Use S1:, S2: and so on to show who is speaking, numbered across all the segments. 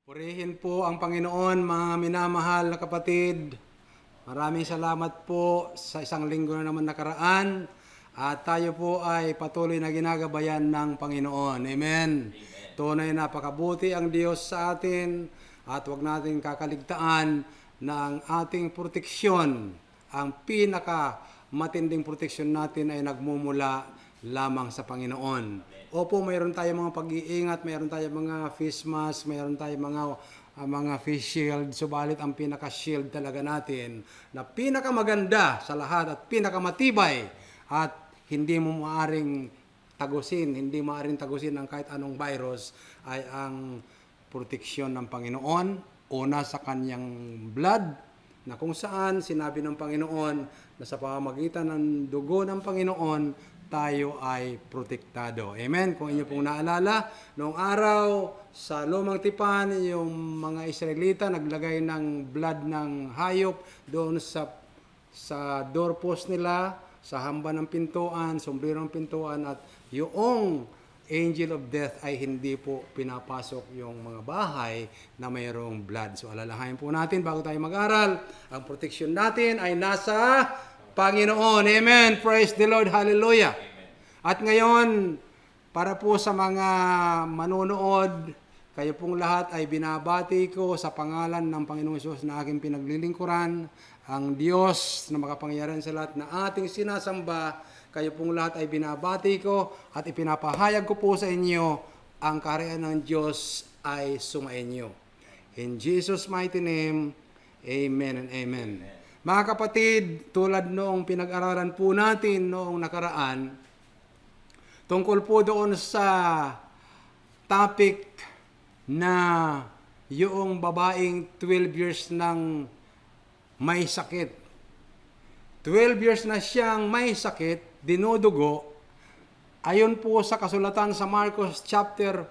S1: Purihin po ang Panginoon, mga minamahal na kapatid. Maraming salamat po sa isang linggo na naman nakaraan. At tayo po ay patuloy na ginagabayan ng Panginoon. Amen. Tunay na napakabuti ang Diyos sa atin at huwag natin kakaligtaan na ang ating proteksyon, ang matinding proteksyon natin ay nagmumula lamang sa Panginoon. Opo, mayroon tayong mga pag-iingat, mayroon tayong mga face mask, mayroon tayong mga face shield, subalit ang pinaka-shield talaga natin na pinakamaganda sa lahat at pinakamatibay at hindi maaring tagusin ng kahit anong virus ay ang proteksyon ng Panginoon, una sa kanyang blood, na kung saan sinabi ng Panginoon na sa pamamagitan ng dugo ng Panginoon, tayo ay protektado. Amen? Kung inyo pong naalala, noong araw sa Lumang Tipan, yung mga Israelita naglagay ng blood ng hayop doon sa doorpost nila, sa hamba ng pintuan, sombrero ng pintuan, at yung angel of death ay hindi po pinapasok yung mga bahay na mayroong blood. So alalahanin po natin bago tayo mag-aral, ang proteksyon natin ay nasa Panginoon. Amen. Praise the Lord. Hallelujah. At ngayon, para po sa mga manonood, kayo pong lahat ay binabati ko sa pangalan ng Panginoong Hesus na aking pinaglilingkuran, ang Diyos na makapangyarihan sa lahat na ating sinasamba. Kayo pong lahat ay binabati ko at ipinapahayag ko po sa inyo ang kaharian ng Diyos ay sumainyo. In Jesus' mighty name, amen and amen. Mga kapatid, tulad noong pinag-aralan po natin noong nakaraan, tungkol po doon sa topic na yung babaeng 12 years nang may sakit. 12 years na siyang may sakit, dinudugo, ayon po sa kasulatan sa Marcos chapter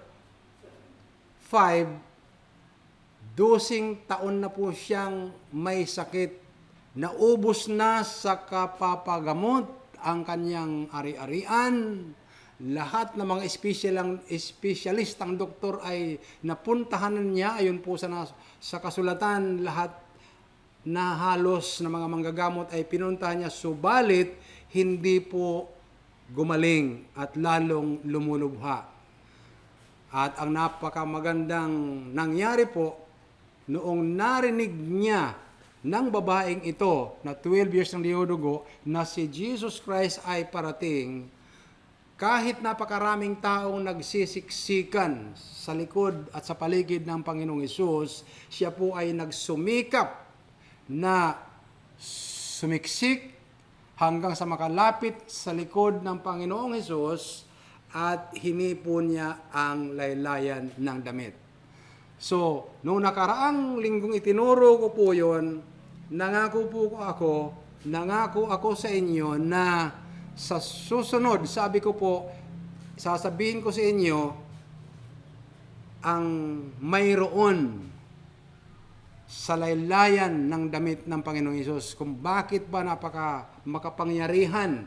S1: 5, 12 taon na po siyang may sakit. Naubos na sa kapapagamot ang kanyang ari-arian. Lahat ng mga espesyalistang doktor ay napuntahanan niya. Ayon po sa kasulatan, lahat na halos na mga manggagamot ay pinuntahan niya. Subalit, hindi po gumaling at lalong lumulubha. At ang napakamagandang nangyari po, noong narinig niya ng babaeng ito na 12 years ng dinudugo na si Jesus Christ ay parating, kahit napakaraming taong nagsisiksikan sa likod at sa paligid ng Panginoong Hesus, siya po ay nagsumikap na sumiksik hanggang sa makalapit sa likod ng Panginoong Hesus at hinipo niya ang laylayan ng damit. So, noong nakaraang linggong itinuro ko po yun, nangako ako sa inyo na sa susunod, sabi ko po, sasabihin ko sa inyo ang mayroon sa laylayan ng damit ng Panginoong Hesus, kung bakit ba makapangyarihan,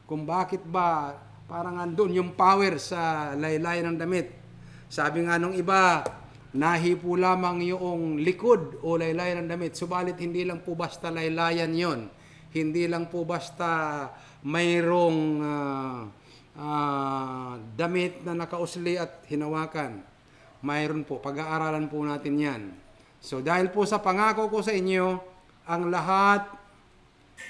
S1: kung bakit ba parang andun yung power sa laylayan ng damit. Sabi nga nung iba, nahipo lamang yung likod o laylayan ng damit. Subalit hindi lang po basta laylayan yon. Hindi lang po basta mayroong damit na nakausli at hinawakan. Mayroon po, pag-aaralan po natin yan. So dahil po sa pangako ko sa inyo, ang lahat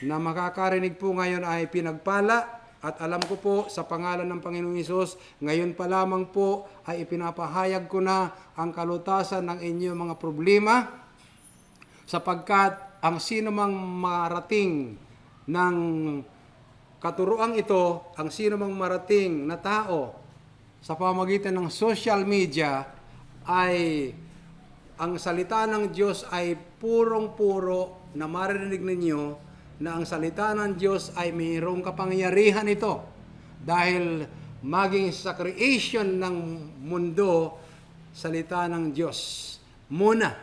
S1: na makakarinig po ngayon ay pinagpala. At alam ko po sa pangalan ng Panginoong Hesus, ngayon pa lamang po ay ipinapahayag ko na ang kalutasan ng inyong mga problema, sapagkat ang sino mang marating ng katuruang ito, ang sino mang marating na tao sa pamamagitan ng social media, ay ang salita ng Diyos ay purong-puro na maririnig ninyo na ang salita ng Diyos ay mayroong kapangyarihan ito. Dahil maging sa creation ng mundo, salita ng Diyos muna.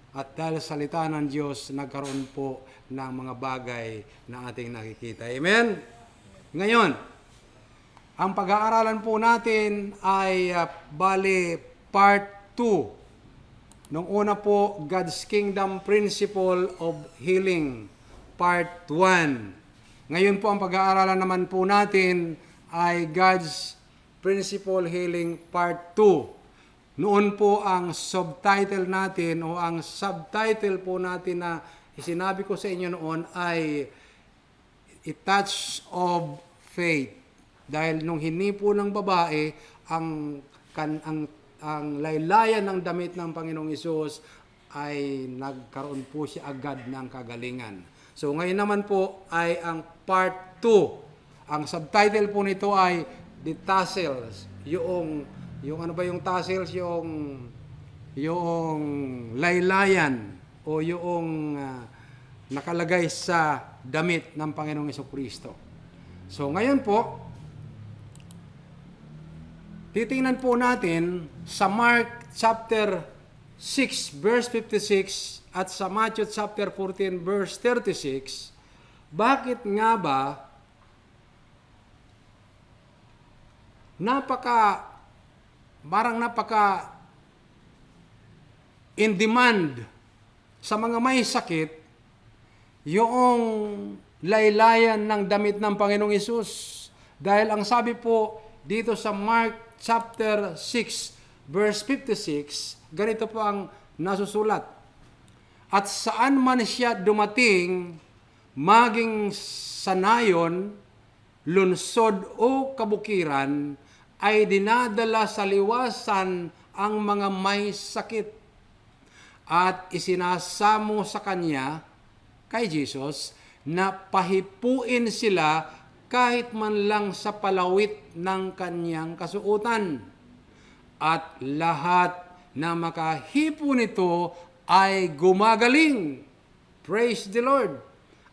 S1: At dahil salita ng Diyos, nagkaroon po ng mga bagay na ating nakikita. Amen? Ngayon, ang pag-aaralan po natin ay bali part 2 Nung una po, God's Kingdom Principle of Healing, Part 1. Ngayon po, ang pag-aaralan naman po natin ay God's Principle Healing, Part 2. Noon po ang subtitle natin o ang subtitle po natin na sinabi ko sa inyo noon ay A Touch of Faith. Dahil nung hinipo ng babae, ang laylayan ng damit ng Panginoong Hesus ay nagkaroon po siya agad ng kagalingan. So ngayon naman po ay ang part 2. Ang subtitle po nito ay The Tassels. Yung ano ba yung tassels? Yung laylayan o yung nakalagay sa damit ng Panginoong Hesukristo. So ngayon po, titingnan po natin sa Mark chapter 6 verse 56 at sa Matthew chapter 14 verse 36, bakit nga ba napaka in demand sa mga may sakit yung laylayan ng damit ng Panginoong Hesus. Dahil ang sabi po dito sa Mark chapter 6 verse 56, ganito po ang nasusulat. At saan man siya dumating, maging sanayon, lunsod o kabukiran, ay dinadala sa liwasan ang mga may sakit at isinasamo sa kanya, kay Jesus, na pahipuin sila kahit man lang sa palawit ng kanyang kasuotan. At lahat na makahipo nito ay gumagaling. Praise the Lord.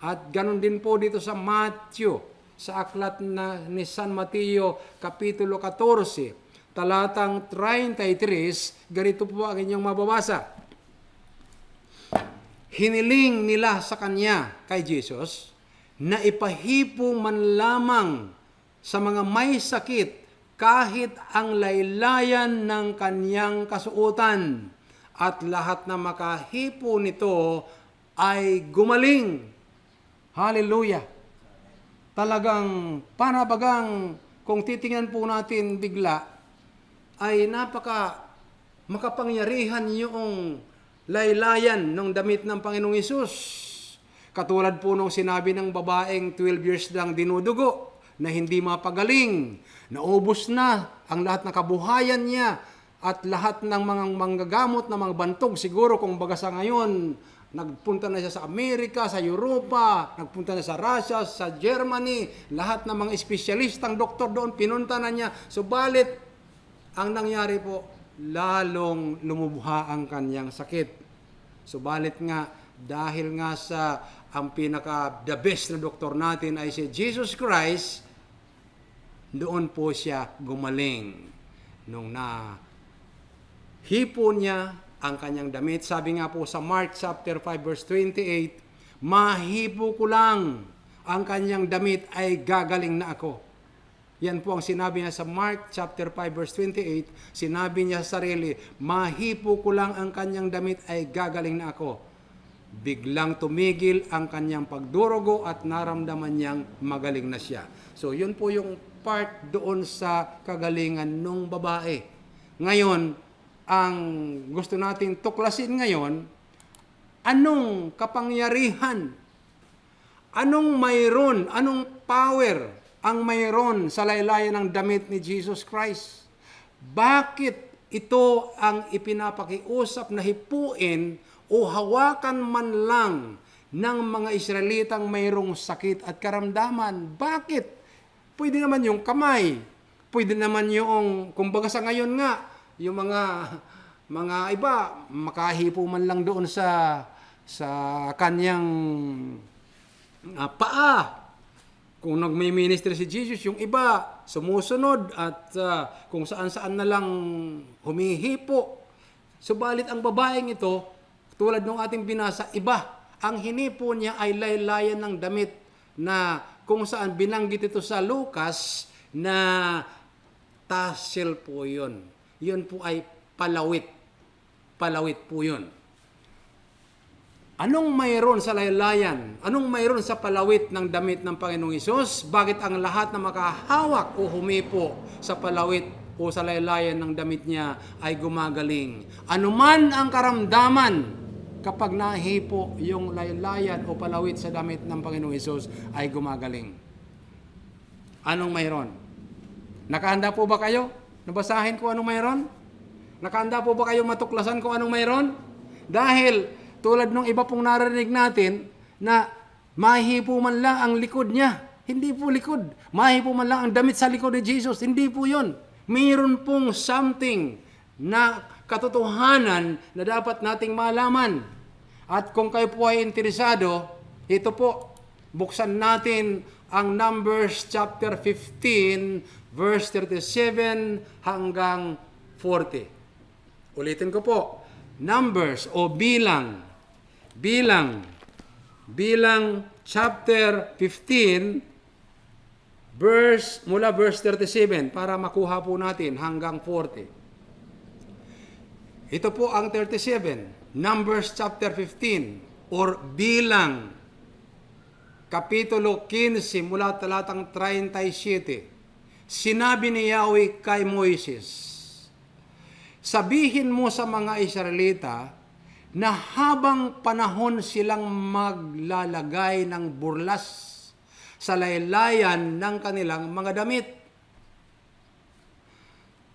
S1: At ganun din po dito sa Matthew, sa aklat ni San Mateo, Kapitulo 14, talatang 33, ganito po ang inyong mababasa. Hiniling nila sa kanya, kay Jesus, na ipahipo man lamang sa mga may sakit kahit ang laylayan ng kanyang kasuotan, at lahat na makahipo nito ay gumaling. Hallelujah! Talagang panabagang kung titingnan po natin bigla, ay makapangyarihan yung laylayan ng damit ng Panginoong Hesus. Katulad po nung sinabi ng babaeng 12 years lang dinudugo na hindi mapagaling. Naubos na ang lahat ng kabuhayan niya at lahat ng mga manggagamot na mga bantog. Siguro kung baga sa ngayon, nagpunta na siya sa Amerika, sa Europa, nagpunta na sa Russia, sa Germany. Lahat ng mga espesyalistang doktor doon, pinunta na niya. Subalit, ang nangyari po, lalong lumubha ang kanyang sakit. Subalit nga, dahil nga sa ang the best na doktor natin ay si Jesus Christ, doon po siya gumaling. Nung hipo niya ang kanyang damit, sabi nga po sa Mark chapter 5 verse 28, mahipo ko lang ang kanyang damit ay gagaling na ako. Yan po ang sinabi niya sa Mark chapter 5 verse 28, sinabi niya sa sarili, mahipo ko lang ang kanyang damit ay gagaling na ako. Biglang tumigil ang kanyang pagdurugo at naramdaman niyang magaling na siya. So yun po yung part doon sa kagalingan ng babae. Ngayon, ang gusto natin tuklasin ngayon, anong kapangyarihan, anong power ang mayroon sa laylayan ng damit ni Jesus Christ? Bakit ito ang ipinapakiusap na hipuin o hawakan man lang ng mga Israelitang mayroong sakit at karamdaman? Bakit? Pwede naman yung kamay. Pwede naman yung, kumbaga sa ngayon nga, yung mga iba, makahipo man lang doon sa kanyang paa. Kung nagmi-ministry si Jesus, yung iba sumusunod at kung saan-saan na lang humihipo. Subalit ang babaeng ito, tulad ng ating binasa, iba. Ang hinipo niya ay laylayan ng damit na kung saan binanggit ito sa Lucas na tassel po yun. Yun po ay palawit. palawit po yun. Anong mayroon sa laylayan? Anong mayroon sa palawit ng damit ng Panginoong Hesus? Bakit ang lahat na makahawak o humipo sa palawit o sa laylayan ng damit niya ay gumagaling? Anuman ang karamdaman kapag nahipo yung laylayan o palawit sa damit ng Panginoong Hesus ay gumagaling. Anong mayroon? Nakahanda po ba kayo? Nabasahin ko anong mayroon? Nakahanda po ba kayo matuklasan kung anong mayroon? Dahil tulad nung iba pong narinig natin na mahipo man lang ang likod niya. Hindi po likod. Mahipo man lang ang damit sa likod ni Jesus. Hindi po yun. Mayroon pong something na katotohanan na dapat nating malaman. At kung kayo po ay interesado, ito po, buksan natin ang Numbers chapter 15, verse 37 hanggang 40. Ulitin ko po, Numbers o bilang chapter 15 mula verse 37 para makuha po natin hanggang 40. Ito po ang 37, Numbers chapter 15 or bilang kapitulo 15 mula talatang 37. Sinabi ni Yahweh kay Moises, sabihin mo sa mga Israelita na habang panahon silang maglalagay ng burlas sa laylayan ng kanilang mga damit,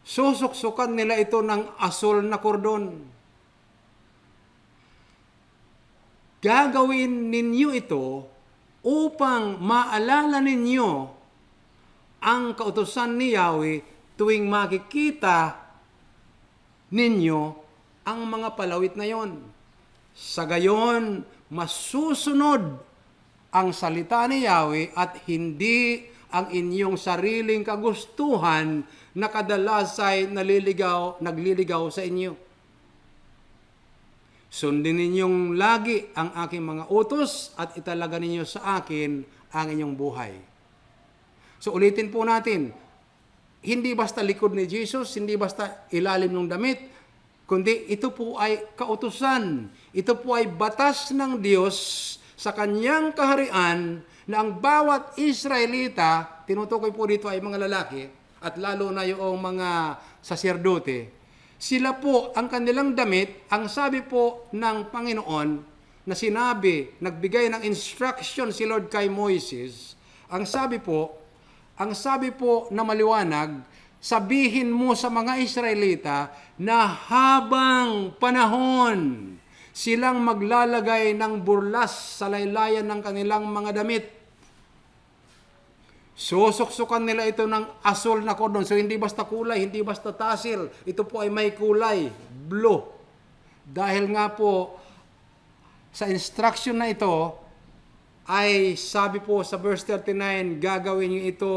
S1: susuksukan nila ito ng asol na kordon. Gagawin ninyo ito upang maalala ninyo ang kautusan ni Yahweh tuwing makikita ninyo ang mga palawit na yon. Sa gayon, masusunod ang salita ni Yahweh at hindi ang inyong sariling kagustuhan na kadalas ay nagliligaw sa inyo. Sundin ninyong lagi ang aking mga utos at italaga ninyo sa akin ang inyong buhay. So ulitin po natin, hindi basta likod ni Jesus, hindi basta ilalim ng damit, kundi ito po ay kautusan. Ito po ay batas ng Diyos sa kanyang kaharian na ang bawat Israelita, tinutukoy po dito ay mga lalaki at lalo na yung mga saserdote, sila po ang kanilang damit, ang sabi po ng Panginoon na sinabi, nagbigay ng instruction si Lord kay Moises, ang sabi po na maliwanag, sabihin mo sa mga Israelita na habang panahon silang maglalagay ng burlas sa laylayan ng kanilang mga damit, susuksukan nila ito ng asol na kordon. So hindi basta kulay, hindi basta tasil. Ito po ay may kulay, blue. Dahil nga po sa instruction na ito ay sabi po sa verse 39, gagawin niyo ito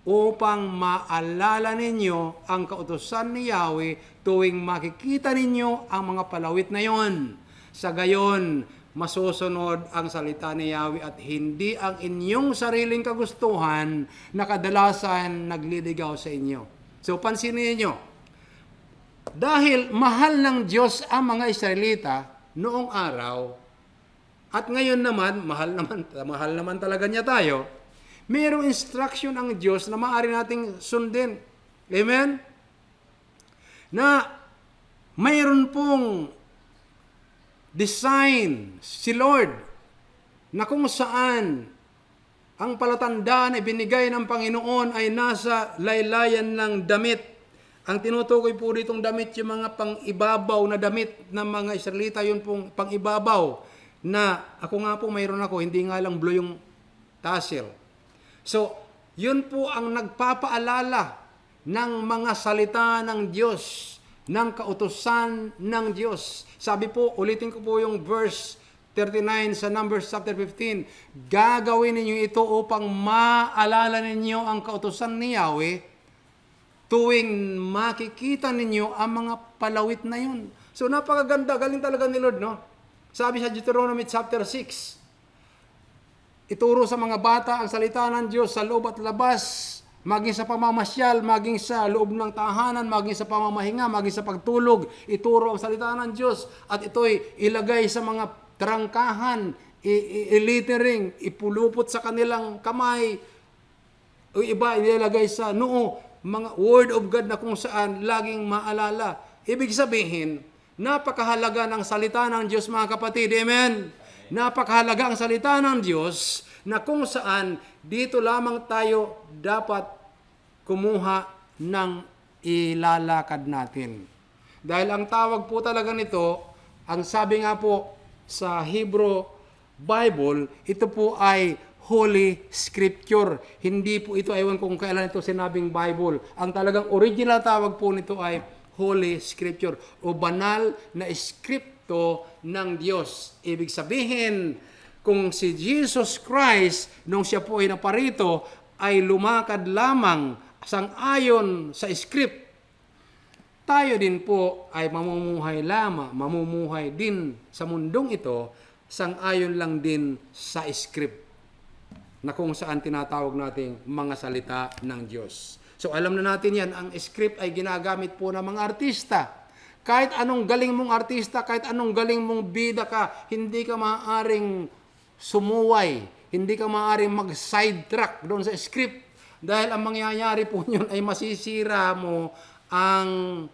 S1: upang maalala ninyo ang kautusan ni Yahweh tuwing makikita ninyo ang mga palawit na yon. Sa gayon, masusunod ang salita ni Yahweh at hindi ang inyong sariling kagustuhan na kadalasan nagliligaw sa inyo. So, pansinin niyo, dahil mahal ng Diyos ang mga Israelita noong araw, at ngayon naman, mahal naman talaga niya tayo, mayroong instruction ang Diyos na maaari nating sundin. Amen? Na mayroon pong design si Lord na kung saan ang palatandaan na ibinigay ng Panginoon ay nasa laylayan ng damit. Ang tinutukoy po ditong damit, yung mga pang-ibabaw na damit ng mga Israelita, yun pong pang-ibabaw na ako nga po mayroon ako, hindi nga lang blue yung tassel. So, yun po ang nagpapaalala ng mga salita ng Diyos, ng kautusan ng Diyos. Sabi po, ulitin ko po yung verse 39 sa Numbers chapter 15, gagawin ninyo ito upang maalala ninyo ang kautusan ni Yahweh tuwing makikita ninyo ang mga palawit na yun. So, napakaganda, galing talaga ni Lord, no? Sabi sa Deuteronomy chapter 6, ituro sa mga bata ang salita ng Diyos sa loob at labas maging sa pamamasyal, maging sa loob ng tahanan, maging sa pamamahinga, maging sa pagtulog, ituro ang salita ng Diyos at ito'y ilagay sa mga trangkahan, ilitering, ipulupot sa kanilang kamay, o iba inilagay sa noo, mga word of God na kung saan laging maalala. Ibig sabihin, napakahalaga ng salita ng Diyos, mga kapatid. Amen? Napakahalaga ang salita ng Diyos na kung saan dito lamang tayo dapat kumuha ng ilalakad natin. Dahil ang tawag po talaga nito, ang sabi nga po sa Hebrew Bible, ito po ay Holy Scripture. Hindi po ito, ewan kung kailan ito sinabing Bible. Ang talagang original tawag po nito ay Holy Scripture o banal na skripto ng Diyos. Ibig sabihin, kung si Jesus Christ, nung siya po ay naparito, ay lumakad lamang sang-ayon sa script, tayo din po ay mamumuhay din sa mundong ito, sang-ayon lang din sa script na kung saan tinatawag nating mga salita ng Diyos. So alam na natin yan, ang script ay ginagamit po ng mga artista. Kahit anong galing mong artista, kahit anong galing mong bida ka, hindi ka maaaring sumuway, hindi ka maaaring mag-sidetrack doon sa script. Dahil ang mangyayari po yun ay masisira mo ang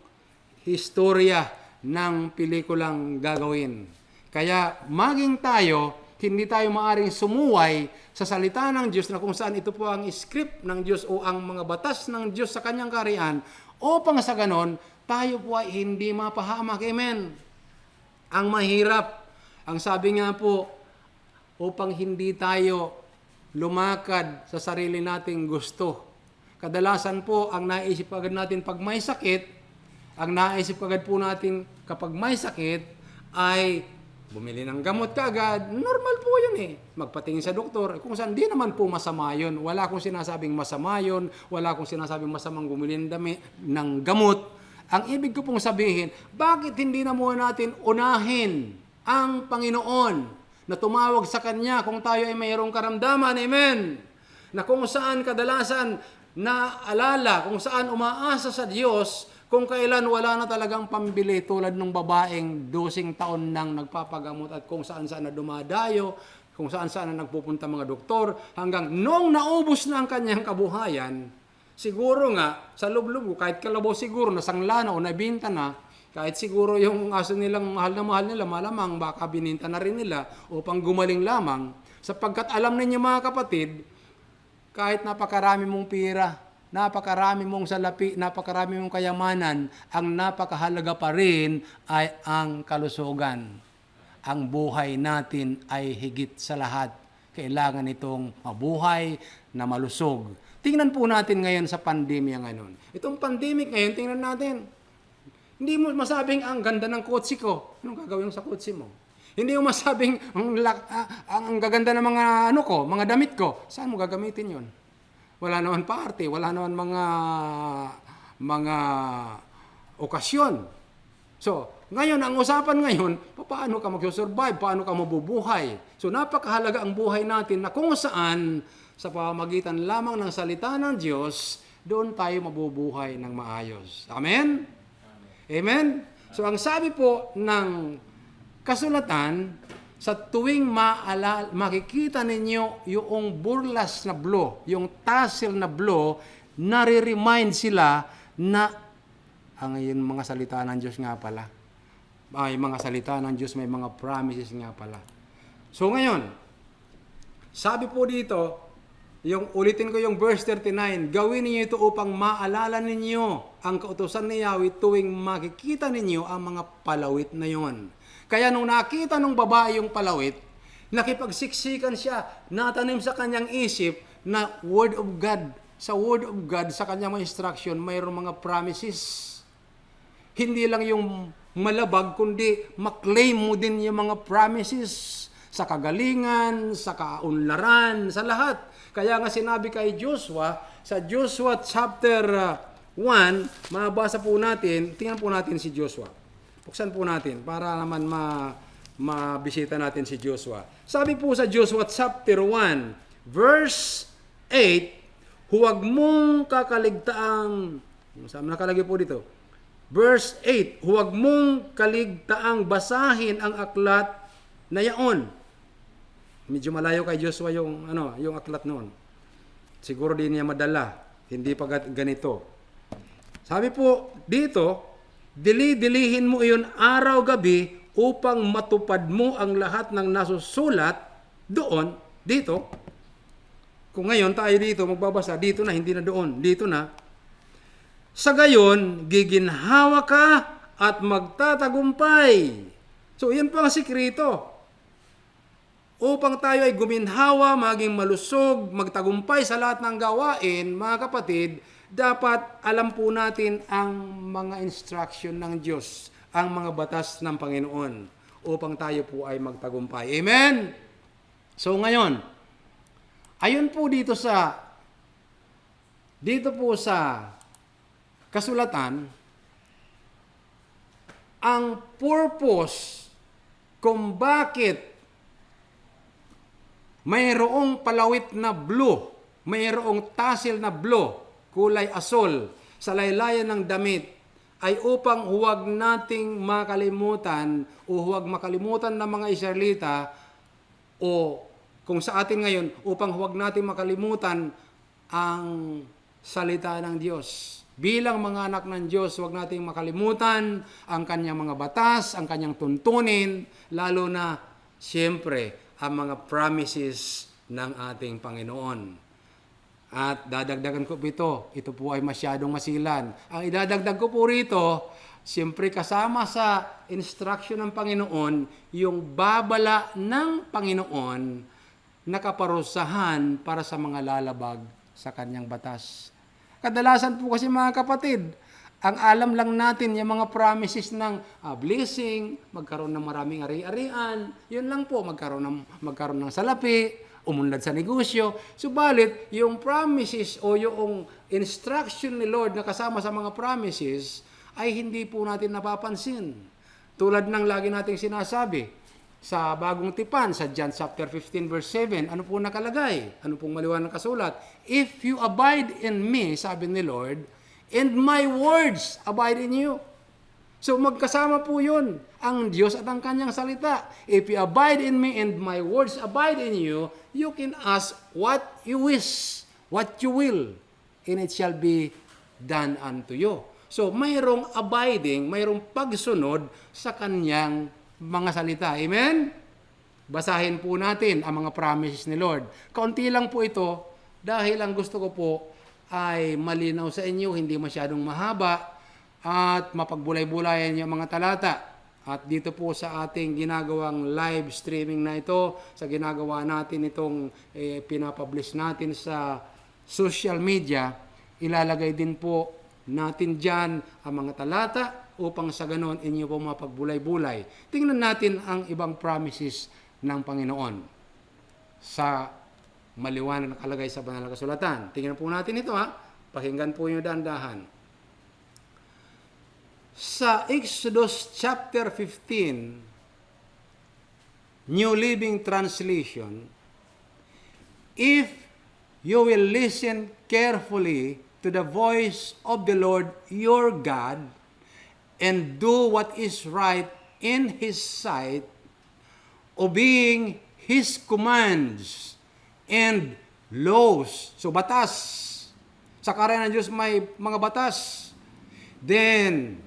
S1: historya ng pelikulang gagawin. Kaya maging tayo, hindi tayo maaaring sumuway sa salita ng Diyos na kung saan ito po ang script ng Diyos o ang mga batas ng Diyos sa kanyang kaharian, upang sa ganon, tayo po ay hindi mapahamak. Amen. Ang mahirap, ang sabi nga po, upang hindi tayo lumakad sa sarili nating gusto. Kadalasan po, ang naisip agad natin pag may sakit, ang naisip agad po natin kapag may sakit ay bumili ng gamot kaagad. Normal po yun eh. Magpatingin sa doktor. Kung saan, di naman po masama yun. Wala akong sinasabing masama yun. Wala akong sinasabing masamang bumili ng gamot. Ang ibig ko pong sabihin, bakit hindi na muna natin unahin ang Panginoon na tumawag sa Kanya kung tayo ay mayroong karamdaman? Amen. Na kung saan kadalasan naalala, kung saan umaasa sa Diyos, kung kailan wala na talagang pambili tulad ng babaeng 12 taon nang nagpapagamot at kung saan-saan na dumadayo, kung saan-saan na nagpupunta mga doktor, hanggang nung naubos na ang kanyang kabuhayan, siguro nga, sa loob-loob, kahit kalabaw siguro, nasangla na o nabinta na, kahit siguro yung aso nilang mahal na mahal nila, malamang baka bininta na rin nila upang gumaling lamang, sapagkat alam ninyo mga kapatid, kahit napakarami mong pira, napakarami mong salapi, napakarami mong kayamanan, ang napakahalaga pa rin ay ang kalusugan. Ang buhay natin ay higit sa lahat. Kailangan itong mabuhay na malusog. Tingnan po natin ngayon sa pandemya ngayon. Itong pandemic ngayon, tingnan natin. Hindi mo masabing ang ganda ng kotse ko. Anong gagawin mo sa kotse mo? Hindi mo masabing ang gaganda ng mga damit ko. Saan mo gagamitin yon? Wala naman party, wala naman mga okasyon. So, ngayon, ang usapan ngayon, paano ka mag-survive, paano ka mabubuhay. So, napakahalaga ang buhay natin na kung saan, sa pamamagitan lamang ng salita ng Diyos, doon tayo mabubuhay ng maayos. Amen? Amen? So, ang sabi po ng kasulatan, sa tuwing makikita ninyo yung burlas na blow, yung tassel na blow, nare-remind sila na ang yung mga salita ng Diyos nga pala. Ay, mga salita ng Diyos, may mga promises nga pala. So ngayon, sabi po dito, ulitin ko yung verse 39, gawin ninyo ito upang maalala ninyo ang kautusan ni Yahweh tuwing makikita ninyo ang mga palawit na yon. Kaya nung nakita nung babae yung palawit, nakipagsiksikan siya, natanim sa kanyang isip na Word of God. Sa Word of God, sa kanyang mga instruction, mayroong mga promises. Hindi lang yung malabag, kundi maklaim mo din yung mga promises sa kagalingan, sa kaunlaran, sa lahat. Kaya nga sinabi kay Joshua, sa Joshua chapter 1, mabasa po natin, tingnan po natin si Joshua. Buksan po natin para naman mabisita natin si Joshua. Sabi po sa Joshua chapter 1, verse 8, huwag mong kakaligtaang, saan nakalagay po dito? Verse 8, huwag mong kaligtaang basahin ang aklat na yaon. Medyo malayo kay Joshua yung aklat noon. Siguro din niya madala, hindi pa ganito. Sabi po dito, dili-dilihin mo iyon araw-gabi upang matupad mo ang lahat ng nasusulat doon, dito. Kung ngayon tayo dito magbabasa, dito na, hindi na doon, dito na. Sa gayon, giginhawa ka at magtatagumpay. So, yan po ang sikreto. Upang tayo ay guminhawa, maging malusog, magtagumpay sa lahat ng gawain, mga kapatid, dapat alam po natin ang mga instruction ng Diyos, ang mga batas ng Panginoon, upang tayo po ay magtagumpay. Amen? So ngayon, ayon po dito po sa kasulatan, ang purpose kung bakit mayroong palawit na blue, mayroong tassel na blue, kulay asol, sa laylayan ng damit, ay upang huwag nating makalimutan o huwag makalimutan ng mga Israelita o kung sa atin ngayon, upang huwag nating makalimutan ang salita ng Diyos. Bilang mga anak ng Diyos, huwag nating makalimutan ang kanyang mga batas, ang kanyang tuntunin, lalo na siyempre ang mga promises ng ating Panginoon. At dadagdagan ko po ito po ay masyadong masilan. Ang idadagdag ko po rito, siyempre kasama sa instruction ng Panginoon, yung babala ng Panginoon na kaparusahan para sa mga lalabag sa kanyang batas. Kadalasan po kasi mga kapatid, ang alam lang natin yung mga promises ng blessing, magkaroon ng maraming ari-arian, yun lang po, magkaroon ng salapi, umunlad sa negosyo. Subalit, yung promises o yung instruction ni Lord na kasama sa mga promises ay hindi po natin napapansin. Tulad ng lagi nating sinasabi sa bagong tipan, sa John chapter 15 verse 7, ano po nakalagay? Ano pong maliwanag kasulat? If you abide in me, sabi ni Lord, and my words abide in you. So magkasama po yun, ang Diyos at ang kanyang salita. If you abide in me and my words abide in you, you can ask what you wish, what you will, and it shall be done unto you. So mayroong abiding, mayroong pagsunod sa kanyang mga salita. Amen? Basahin po natin ang mga promises ni Lord. Kaunti lang po ito dahil ang gusto ko po ay malinaw sa inyo, hindi masyadong mahaba at mapagbulay-bulayan yung mga talata. At dito po sa ating ginagawang live streaming na ito, sa ginagawa natin itong pinapublish natin sa social media, ilalagay din po natin dyan ang mga talata upang sa ganon inyo po mapagbulay-bulay. Tingnan natin ang ibang promises ng Panginoon sa maliwanag na nakalagay sa banal na kasulatan. Tingnan po natin ito Pakinggan po niyo dahan-dahan. Sa Exodus chapter 15, New Living Translation, if you will listen carefully to the voice of the Lord your God and do what is right in His sight, obeying His commands and laws. So, batas. Sa karya ng Diyos may mga batas. Then,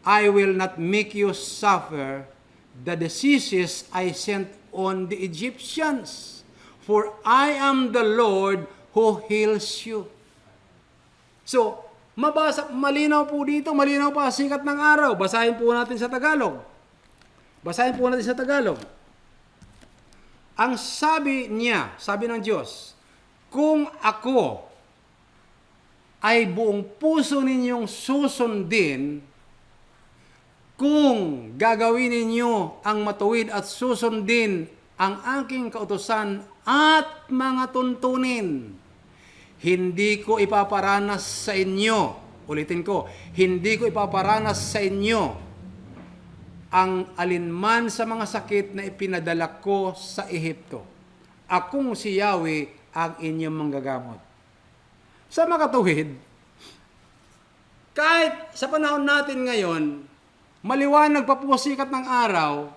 S1: I will not make you suffer the diseases I sent on the Egyptians. For I am the Lord who heals you. So, malinaw po dito, malinaw pa sikat ng araw. Basahin po natin sa Tagalog. Ang sabi niya, sabi ng Diyos, kung ako ay buong puso ninyong susundin, kung gagawin ninyo ang matuwid at susundin ang aking kautusan at mga tuntunin, hindi ko ipaparanas sa inyo, ulitin ko, hindi ko ipaparanas sa inyo ang alinman sa mga sakit na ipinadala ko sa Ehipto. Akong si Yahweh ang inyong manggagamot. Sa makatuwid, kahit sa panahon natin ngayon, maliwanag pa po sikat ng araw,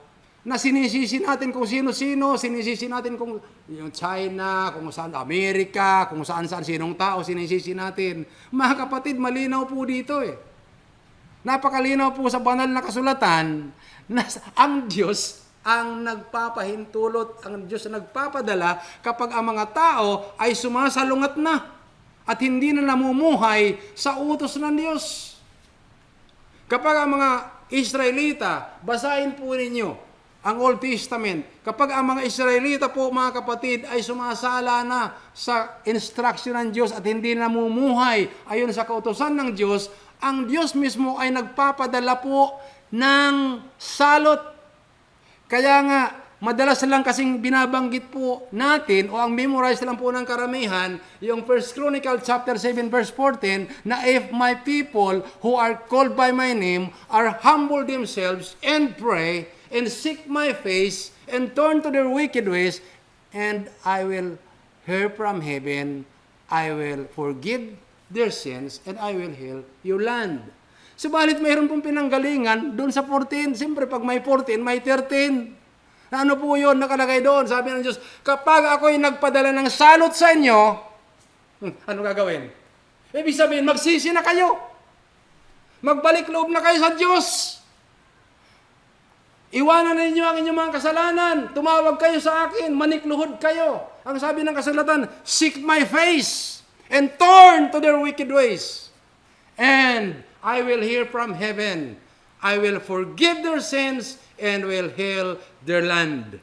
S1: na sinisisi natin kung sino-sino, sinisisi natin kung yung China, kung saan Amerika, kung saan-saan sinong tao, sinisisi natin. Mga kapatid, malinaw po dito eh. Napakalinaw po sa banal na kasulatan na ang Diyos ang nagpapahintulot, ang Diyos ang nagpapadala kapag ang mga tao ay sumasalungat na at hindi na namumuhay sa utos ng Diyos. Kapag ang mga Israelita, basahin po ninyo ang Old Testament. Kapag ang mga Israelita po, mga kapatid, ay sumasala na sa instruction ng Diyos at hindi namumuhay ayon sa kautusan ng Diyos, ang Diyos mismo ay nagpapadala po ng salot. Kaya nga, madalas lang kasing binabanggit po natin o ang memorize lang po ng karamihan, yung 1 Chronicle chapter 7 verse 14, na if my people who are called by my name are humble themselves and pray and seek my face and turn to their wicked ways, and I will hear from heaven, I will forgive their sins, and I will heal your land. Subalit mayroon pong pinanggalingan doon sa 14. Siyempre, pag may 14, may 13. Ano po yun nakalagay doon? Sabi ng Diyos, kapag ako'y nagpadala ng salot sa inyo, ano gagawin? Ibig sabihin, magsisi na kayo. Magbalik loob na kayo sa Diyos. Iwanan ninyo ang inyong mga kasalanan. Tumawag kayo sa akin. Manikluhod kayo. Ang sabi ng kasulatan, seek my face and turn to their wicked ways. And I will hear from heaven. I will forgive their sins and will heal their land.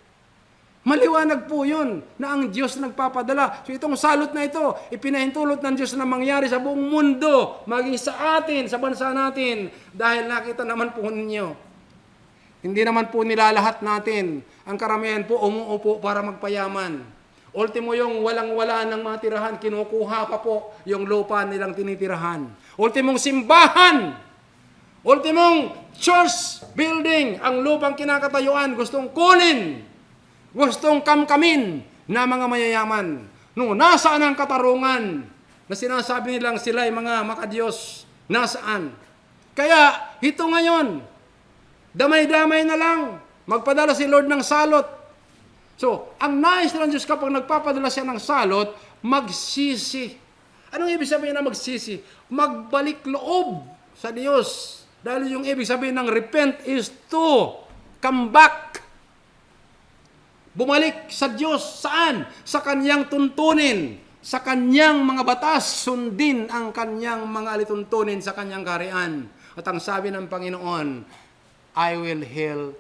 S1: Maliwanag po yun na ang Diyos nagpapadala. So itong salot na ito, ipinahintulot ng Diyos na mangyari sa buong mundo, maging sa atin, sa bansa natin, dahil nakita naman po ninyo. Hindi naman po nilalahat natin. Ang karamihan po umuupo para magpayaman. Ultimo yung walang-wala ng mga tirahan, kinukuha pa po yung lupa nilang tinitirahan. Ultimong simbahan, ultimong church building, ang lupang kinakatayuan, gustong kunin, gustong kamkamin na mga mayayaman. No, nasaan ang katarungan na sinasabi nilang sila ay mga makadiyos? Nasaan? Kaya, ito ngayon, damay-damay na lang, magpadala si Lord ng salot. So, ang nais ng Diyos kapag nagpapadala siya ng salot, magsisi. Anong ibig sabihin na magsisi? Magbalik loob sa Diyos. Dahil yung ibig sabihin ng repent is to come back. Bumalik sa Diyos. Saan? Sa Kanyang tuntunin. Sa Kanyang mga batas. Sundin ang Kanyang mga alituntunin sa Kanyang kaharian. At ang sabi ng Panginoon, I will heal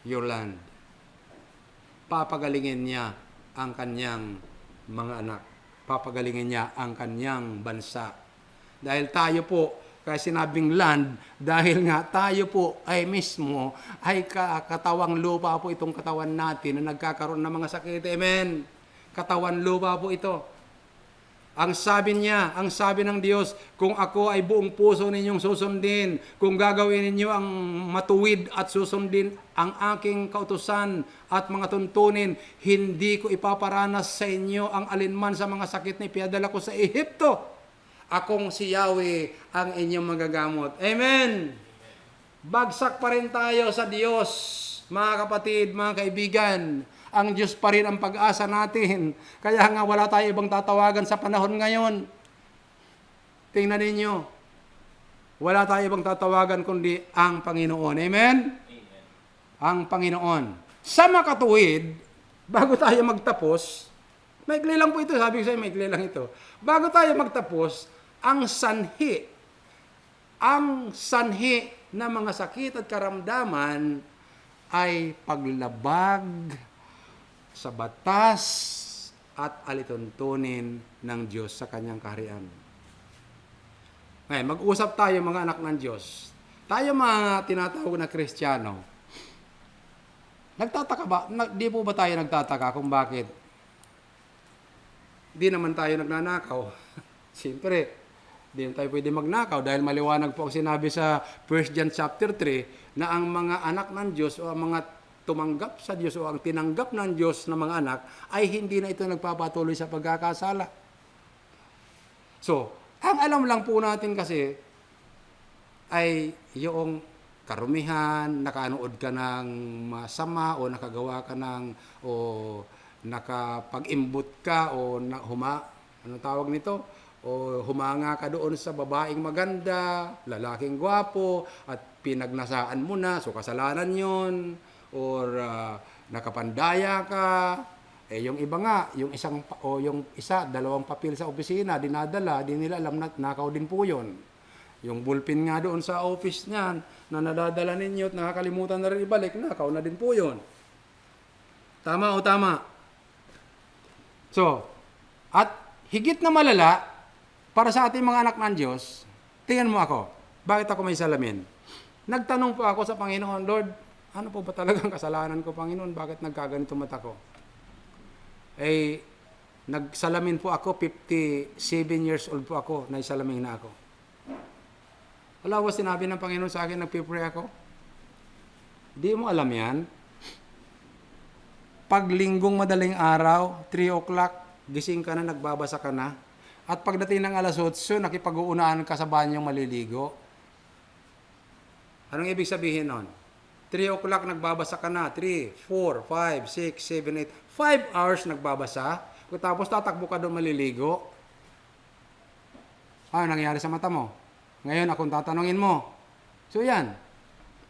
S1: your land. Papagalingin niya ang Kanyang mga anak. Papagalingin niya ang Kanyang bansa. Dahil tayo po, kaya sinabing land, dahil nga tayo po ay mismo ay katawang lupa po itong katawan natin na nagkakaroon ng mga sakit. Amen. Katawan lupa po ito. Ang sabi niya, ang sabi ng Diyos, kung ako ay buong puso ninyong susundin, kung gagawin ninyo ang matuwid at susundin ang aking kautusan at mga tuntunin, hindi ko ipaparanas sa inyo ang alinman sa mga sakit na ipinadala ko sa Ehipto. Akong si Yahweh ang inyong magagamot. Amen! Bagsak pa rin tayo sa Diyos, mga kapatid, mga kaibigan. Ang Diyos pa rin ang pag-asa natin. Kaya nga wala tayo ibang tatawagan sa panahon ngayon. Tingnan ninyo. Wala tayo ibang tatawagan kundi ang Panginoon. Amen? Amen. Ang Panginoon. Sa makatuwid, bago tayo magtapos, maikli lang po ito. Sabi ko sa'yo, maikli lang ito. Bago tayo magtapos, ang sanhi ng mga sakit at karamdaman ay paglabag sa batas at alituntunin ng Diyos sa Kanyang kaharian. Ngayon, mag-usap tayo mga anak ng Diyos. Tayo mga tinatawag na Kristiyano. Nagtataka ba? Di po ba tayo nagtataka kung bakit di naman tayo nagnanakaw? Siyempre, di tayo pwede magnakaw dahil maliwanag po ang sinabi sa 1 John chapter 3 na ang mga anak ng Diyos o ang mga tumanggap sa Diyos o ang tinanggap ng Diyos ng mga anak ay hindi na ito nagpapatuloy sa pagkakasala. So, ang alam lang po natin kasi ay yung karumihan, nakanood ka ng masama o nakagawa ka ng o nakapag-imbut ka o ano tawag nito? O humanga ka doon sa babaeng maganda, lalaking gwapo at pinagnasaan mo na, so kasalanan 'yon. Or nakapandaya ka, yung iba nga, yung dalawang papel sa opisina, dinadala, di nila alam na nakaw din po 'yon. Yung bullpen nga doon sa office niyan na nadadala ninyo at nakakalimutan na rin ibalik, nakaw na din po 'yon. Tama o tama? So, at higit na malala, para sa ating mga anak ng Diyos, tingnan mo ako, bakit ako may salamin? Nagtanong po ako sa Panginoon, Lord, ano po ba talagang kasalanan ko, Panginoon? Bakit nagkaganito mata ko? Nagsalamin po ako, 57 years old po ako, naisalamin na ako. Wala ba sinabi ng Panginoon sa akin, nagpipray ako? Di mo alam yan. Pag linggong madaling araw, 3 o'clock, gising ka na, nagbabasa ka na. At pagdating ng alas 8, nakipag-uunaan ka sa banyong maliligo. Anong ibig sabihin nun? 3 o'clock nagbabasa ka na. 3, 4, 5, 6, 7, 8. 5 hours nagbabasa. Tapos tatakbo ka doon maliligo. Ano nangyari sa mata mo? Ngayon akong tatanungin mo. So yan.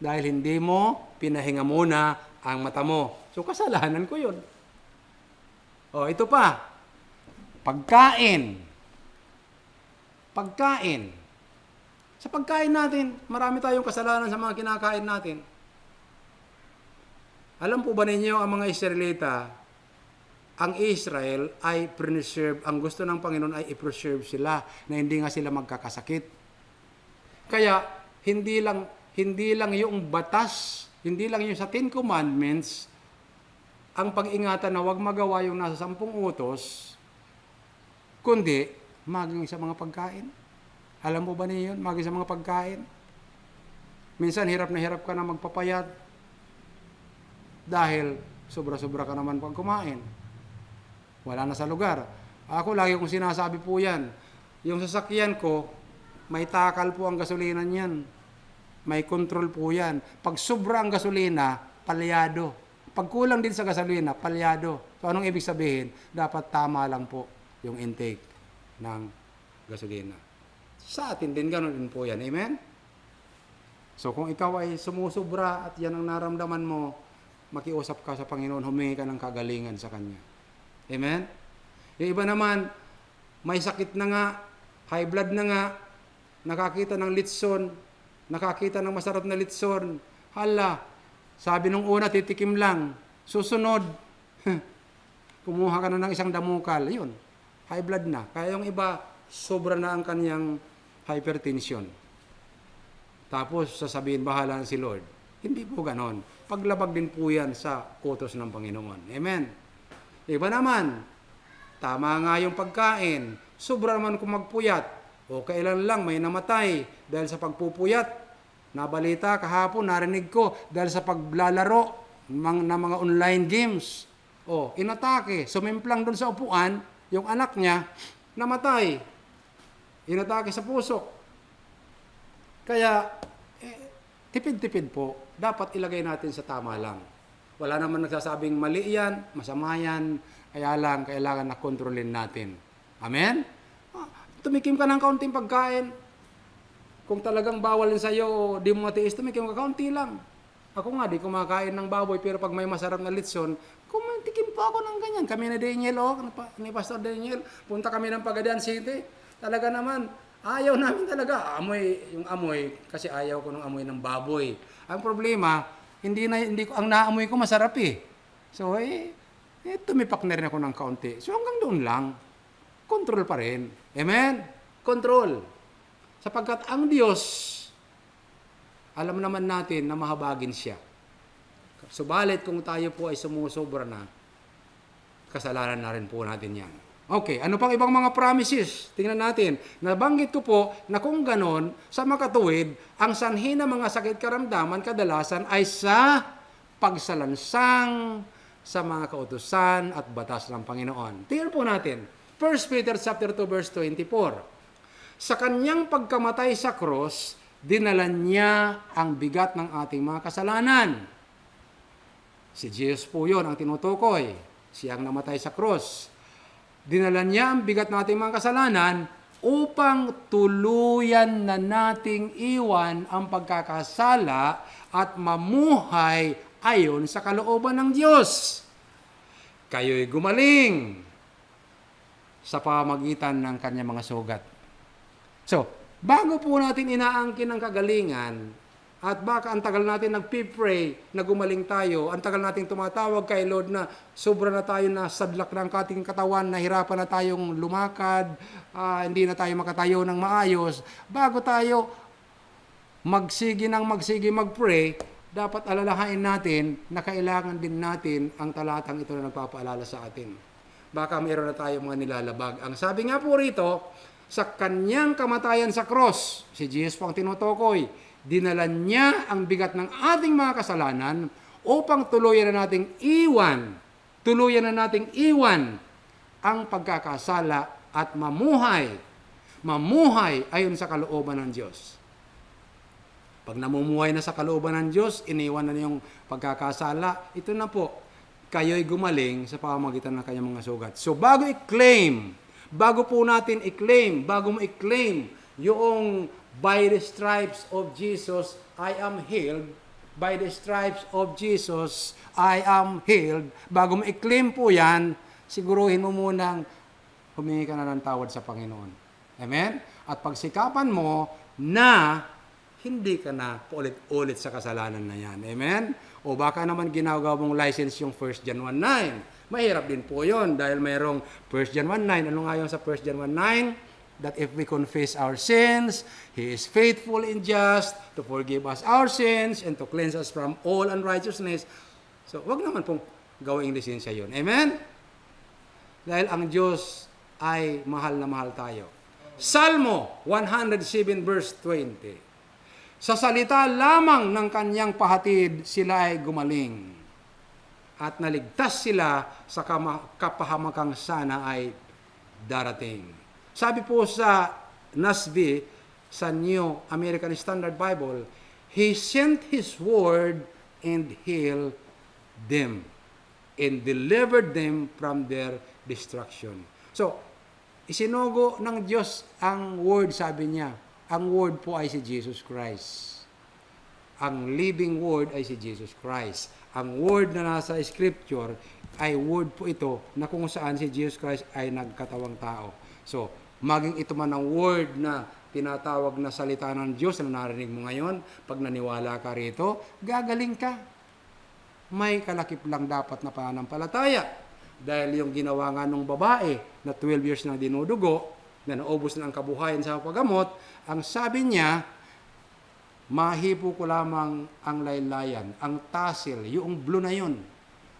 S1: Dahil hindi mo pinahinga muna ang mata mo. So kasalanan ko yun. O ito pa. Pagkain. Sa pagkain natin, marami tayong kasalanan sa mga kinakain natin. Alam po ba ninyo ang mga Israelita, ang Israel ay preserve, ang gusto ng Panginoon ay i-preserve sila na hindi nga sila magkakasakit. Kaya hindi lang yung batas, hindi lang yung sa 10 Commandments ang pag-ingatan na huwag magawa yung nasa 10 utos, kundi maging sa mga pagkain. Alam mo ba niyo yun? Maging sa mga pagkain. Minsan hirap na hirap ka na magpapayat dahil sobra-sobra ka naman pag kumain. Wala na sa lugar. Ako lagi kong sinasabi po yan. Yung sasakyan ko, may takal po ang gasolina niyan. May control po yan. Pag sobra ang gasolina, palyado. Pag kulang din sa gasolina, palyado. So anong ibig sabihin? Dapat tama lang po yung intake ng gasolina. Sa atin din, ganoon din po yan. Amen? So kung ikaw ay sumusubra at yan ang naramdaman mo, makiusap ka sa Panginoon, humingi ka ng kagalingan sa Kanya. Amen? Yung iba naman, may sakit na nga, high blood na nga, nakakita ng litson, nakakita ng masarap na litson, hala, sabi nung una, titikim lang, susunod, kumuha ka na ng isang damukal, yun, high blood na. Kaya yung iba, sobra na ang kanyang hypertension. Tapos, sasabihin, bahala na si Lord. Hindi po ganon. Paglabag din po yan sa utos ng Panginoon. Amen. Iba naman, tama nga yung pagkain. Sobra naman kung magpuyat. O kailan lang may namatay dahil sa pagpupuyat. Nabalita kahapon, narinig ko, dahil sa paglalaro ng mga online games. O, inatake, sumimplang doon sa upuan, yung anak niya, namatay. Inatake sa puso. Kaya, tipid-tipid po, dapat ilagay natin sa tama lang. Wala naman nagsasabing mali yan, masama yan, kaya lang, kailangan na kontrolin natin. Amen? Tumikim ka ng kaunting pagkain. Kung talagang bawal sa'yo, di mo matiis, tumikim ka kaunti lang. Ako nga, di kumakain ng baboy, pero pag may masarap na litson, kumatikim po ako ng ganyan. Kami na Daniel, ni Pastor Daniel, punta kami ng Pagadian City. Talaga naman, ayaw namin talaga. Yung amoy, kasi ayaw ko ng amoy ng baboy. Ang problema, hindi ko, ang naamoy ko masarap eh. So, tumipak na rin ako ng kaunti. So, hanggang doon lang. Control pa rin. Amen? Control. Sapagkat ang Diyos, alam naman natin na mahabagin siya. Subalit kung tayo po ay sumusobra na, kasalanan na rin po natin yan. Okay, ano pang ibang mga promises? Tingnan natin. Nabanggit ko po na kung ganon, sa makatuwid, ang sanhi ng mga sakit karamdaman kadalasan ay sa pagsalansang sa mga kautusan at batas ng Panginoon. Tingnan po natin. 1 Peter chapter 2 verse 24. Sa kanyang pagkamatay sa cross, dinala niya ang bigat ng ating mga kasalanan. Si Jesus po yun ang tinutukoy. Siya ang namatay sa cross. Dinala niya ang bigat ng ating mga kasalanan upang tuluyan na nating iwan ang pagkakasala at mamuhay ayon sa kalooban ng Diyos. Kayo'y gumaling sa pamamagitan ng kanyang mga sugat. So, bago po natin inaangkin ang kagalingan, at baka ang tagal natin nagpipray na gumaling tayo, ang tagal natin tumatawag kay Lord na sobra na tayo na sadlak ng ating katawan, nahirapan na tayong lumakad, hindi na tayo makatayo ng maayos, bago tayo magsigi mag-pray, dapat alalahain natin na kailangan din natin ang talatang ito na nagpapaalala sa atin. Baka mayroon na tayong mga nilalabag. Ang sabi nga po rito, sa kanyang kamatayan sa cross, si Jesus po ang tinutukoy, dinala niya ang bigat ng ating mga kasalanan upang tuluyan na nating iwan ang pagkakasala at mamuhay ayon sa kalooban ng Diyos. Pag namumuhay na sa kalooban ng Diyos, iniwan na yung pagkakasala, ito na po, kayo'y gumaling sa pamamagitan ng kanyang mga sugat. So bago mo i-claim yung by the stripes of Jesus, I am healed. By the stripes of Jesus, I am healed. Bago mo i-claim po yan, siguruhin mo munang humingi ka na ng tawad sa Panginoon. Amen? At pagsikapan mo na hindi ka na paulit-ulit sa kasalanan na yan. Amen? O baka naman ginagawa mong license yung 1 John 1:9. Mahirap din po yun dahil mayroong 1 John 1:9. Ano nga yung sa 1 John 1:9? That if we confess our sins, He is faithful and just to forgive us our sins and to cleanse us from all unrighteousness. So, wag naman pong gawing lisensya yun. Amen? Dahil ang Diyos ay mahal na mahal tayo. Salmo 107 verse 20. Sa salita lamang ng kanyang pahatid, sila ay gumaling. At naligtas sila sa kapahamakang sana ay darating. Sabi po sa NASB, sa New American Standard Bible, He sent His word and healed them and delivered them from their destruction. So, isinugo ng Diyos ang word, sabi niya. Ang word po ay si Jesus Christ. Ang living word ay si Jesus Christ. Ang word na nasa scripture ay word po ito na kung saan si Jesus Christ ay nagkatawang tao. So, maging ito man ang word na tinatawag na salita ng Diyos na narinig mo ngayon, pag naniwala ka rito, gagaling ka. May kalakip lang dapat na pananampalataya. Dahil yung ginawa nga ng babae na 12 years na dinudugo, na naubos na ang kabuhayan sa paggamot, ang sabi niya, mahipo ko lamang ang laylayan, ang tassel, yung blue na yun,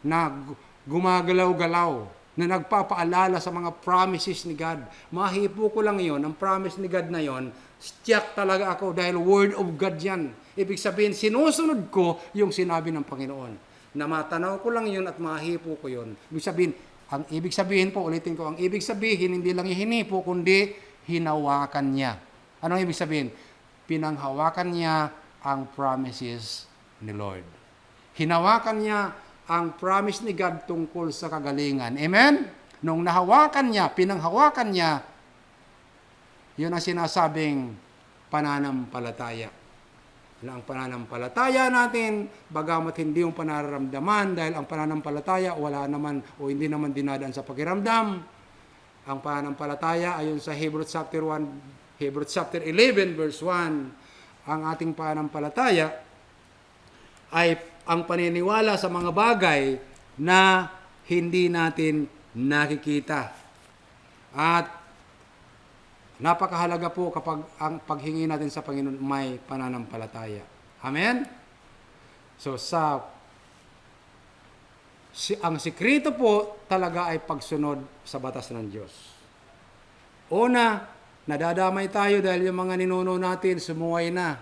S1: na gumagalaw-galaw, na nagpapaalala sa mga promises ni God. Mahipo ko lang yun, ang promise ni God na yun, stiyak talaga ako dahil word of God yan. Ibig sabihin, sinusunod ko yung sinabi ng Panginoon. Na matanaw ko lang yun at mahipo ko yun. Ang ibig sabihin po, ulitin ko, ang ibig sabihin, hindi lang hinipo, kundi hinawakan niya. Anong ibig sabihin? Pinanghawakan niya ang promises ni Lord. Hinawakan niya ang promise ni God tungkol sa kagalingan. Amen? Nung nahawakan niya, pinanghawakan niya, yun ang sinasabing pananampalataya. Na ang pananampalataya natin, bagamat hindi yung panararamdaman, dahil ang pananampalataya wala naman o hindi naman dinadaan sa pakiramdam. Ang pananampalataya ayon sa Hebrews chapter 11 verse 1, ang ating pananampalataya ay ang paniniwala sa mga bagay na hindi natin nakikita. At napakahalaga po kapag ang paghingi natin sa Panginoon may pananampalataya. Amen? So, ang sikreto po talaga ay pagsunod sa batas ng Diyos. Una, nadadamay tayo dahil yung mga ninuno natin, sumuway na.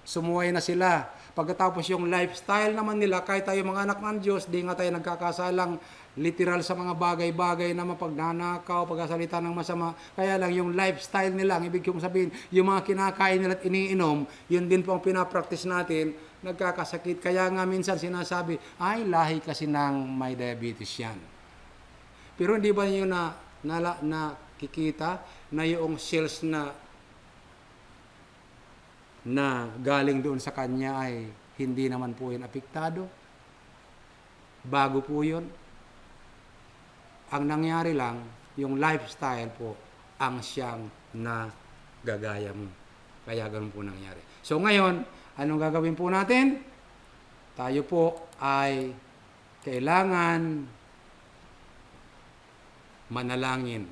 S1: Sumuway na sila. Pagkatapos yung lifestyle naman nila, kahit tayo mga anak ng Diyos, di nga tayo nagkakasalang literal sa mga bagay-bagay na mapagnanakaw, pagkasalita ng masama. Kaya lang yung lifestyle nila, ang ibig kong sabihin, yung mga kinakain nila at iniinom, yun din po ang pinapractice natin, nagkakasakit. Kaya nga minsan sinasabi, ay lahi kasi ng may diabetes yan. Pero hindi ba yun nakikita na yung cells na galing doon sa kanya ay hindi naman po yun apektado? Bago po yun. Ang nangyari lang, yung lifestyle po, ang siyang nagagaya mo. Kaya ganun po nangyari. So ngayon, anong gagawin po natin? Tayo po ay kailangan manalangin.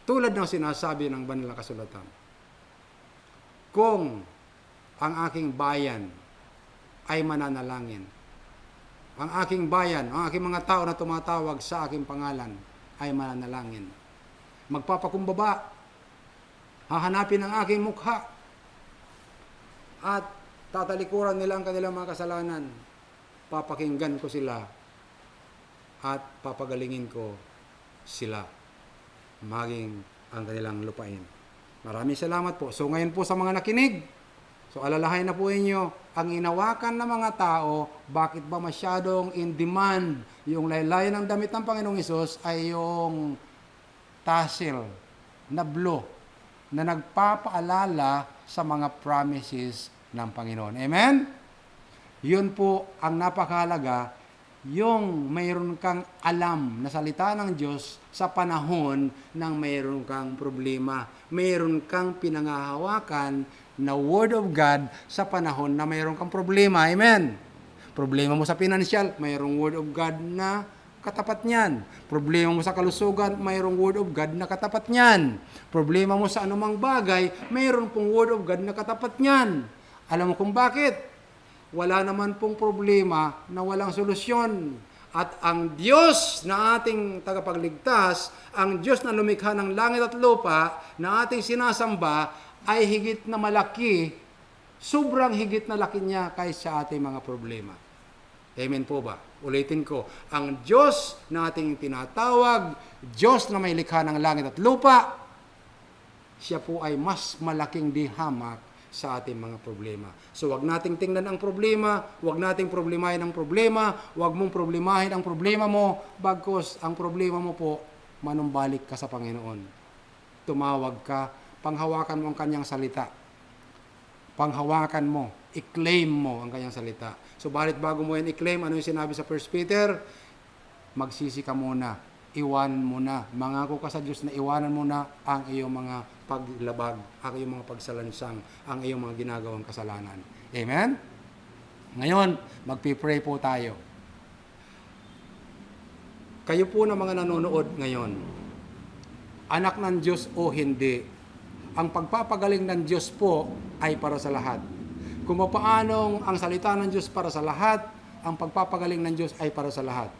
S1: Tulad ng sinasabi ng banal na kasulatan, kung ang aking bayan ay mananalangin, ang aking bayan, ang aking mga tao na tumatawag sa aking pangalan ay mananalangin, magpapakumbaba, hahanapin ang aking mukha, at tatalikuran nila ang kanilang mga kasalanan, papakinggan ko sila at papagalingin ko sila, maging ang kanilang lupain. Maraming salamat po. So ngayon po sa mga nakinig, so alalahain na po inyo, ang inawakan ng mga tao, bakit ba masyadong in demand yung laylayan ng damit ng Panginoong Hesus ay yung tassel na blue na nagpapaalala sa mga promises ng Panginoon. Amen? Yun po ang napakahalaga, yung mayroon kang alam na salita ng Diyos sa panahon ng mayroon kang problema. Mayroon kang pinangahawakan na Word of God sa panahon na mayroon kang problema. Amen? Problema mo sa financial, mayroong Word of God na katapat niyan. Problema mo sa kalusugan, mayroong Word of God na katapat niyan. Problema mo sa anumang bagay, mayroon pong Word of God na katapat niyan. Alam mo kung bakit? Wala naman pong problema na walang solusyon. At ang Diyos na ating tagapagligtas, ang Diyos na lumikha ng langit at lupa, na ating sinasamba, ay higit na malaki, sobrang higit na laki niya kaysa ating mga problema. Amen po ba? Ulitin ko, ang Diyos na ating tinatawag, Diyos na may likha ng langit at lupa, siya po ay mas malaking dihamak sa ating mga problema. So wag nating tingnan ang problema, wag nating problemahin ang problema, wag mong problemahin ang problema mo, bagkus ang problema mo po, manumbalik ka sa Panginoon. Tumawag ka, panghawakan mo ang kanyang salita. Panghawakan mo, i-claim mo ang kanyang salita. So bago mo yan i-claim, ano yung sinabi sa 1 Peter? Magsisi ka muna, iwanan mo na, mangako ka sa Diyos na iwanan mo na ang iyong mga paglabag, ang iyong mga pagsalansang, ang iyong mga ginagawang kasalanan. Amen? Ngayon, magpipray po tayo. Kayo po na mga nanonood ngayon, anak ng Diyos o hindi, ang pagpapagaling ng Diyos po ay para sa lahat. Kung paanong ang salita ng Diyos para sa lahat, ang pagpapagaling ng Diyos ay para sa lahat.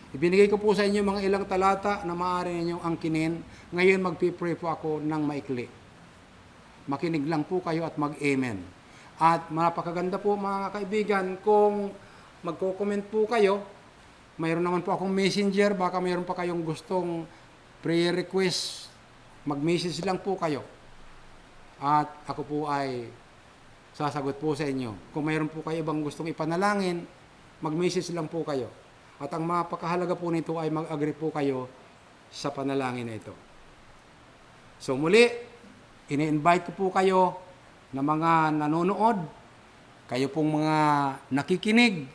S1: Ibinigay ko po sa inyo mga ilang talata na maaari ninyong angkinin. Ngayon magpipray po ako ng maikli. Makinig lang po kayo at mag-amen. At napakaganda po mga kaibigan kung magko-comment po kayo. Mayroon naman po akong messenger. Baka mayroon pa kayong gustong prayer request. Mag-message lang po kayo. At ako po ay sasagot po sa inyo. Kung mayroon po kayo ibang gustong ipanalangin, mag-message lang po kayo. At ang mapakahalaga po nito ay mag-agree po kayo sa panalangin na ito. So muli, ini-invite ko po kayo na mga nanonood, kayo pong mga nakikinig.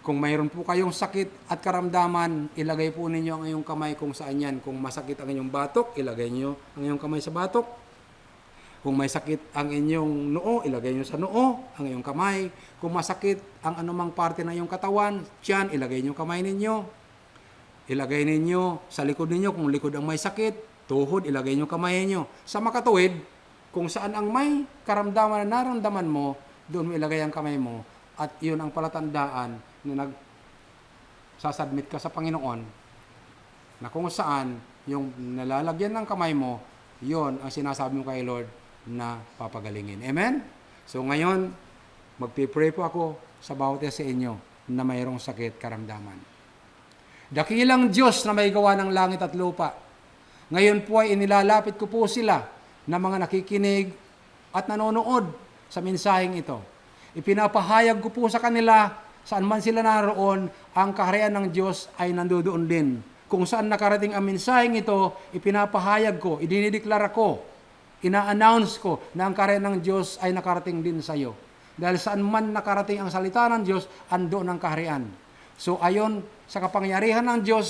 S1: Kung mayroon po kayong sakit at karamdaman, ilagay po ninyo ang iyong kamay kung saan yan. Kung masakit ang inyong batok, ilagay niyo ang iyong kamay sa batok. Kung may sakit ang inyong noo, ilagay nyo sa noo, ang iyong kamay. Kung masakit ang anumang parte ng iyong katawan, tiyan, ilagay nyo kamay ninyo. Ilagay ninyo sa likod ninyo, kung likod ang may sakit, tuhod, ilagay nyo kamay ninyo. Sa makatuwid, kung saan ang may karamdaman na naramdaman mo, doon mo ilagay ang kamay mo. At yun ang palatandaan na nagsasubmit ka sa Panginoon, na kung saan yung nalalagyan ng kamay mo, yun ang sinasabi mo kay Lord, na papagalingin. Amen? So ngayon, magpipray po ako sa bawat isa sa inyo na mayroong sakit, karamdaman. Dakilang Diyos na may gawa ng langit at lupa, ngayon po ay inilalapit ko po sila na mga nakikinig at nanonood sa mensaheng ito. Ipinapahayag ko po sa kanila, saan man sila naroon, ang kaharian ng Diyos ay nandoon din. Kung saan nakarating ang mensaheng ito, ipinapahayag ko, idinideklara ko, ina-announce ko na ang kaharian ng Diyos ay nakarating din sa iyo. Dahil saan man nakarating ang salita ng Diyos, andoon ang kaharian. So ayon sa kapangyarihan ng Diyos,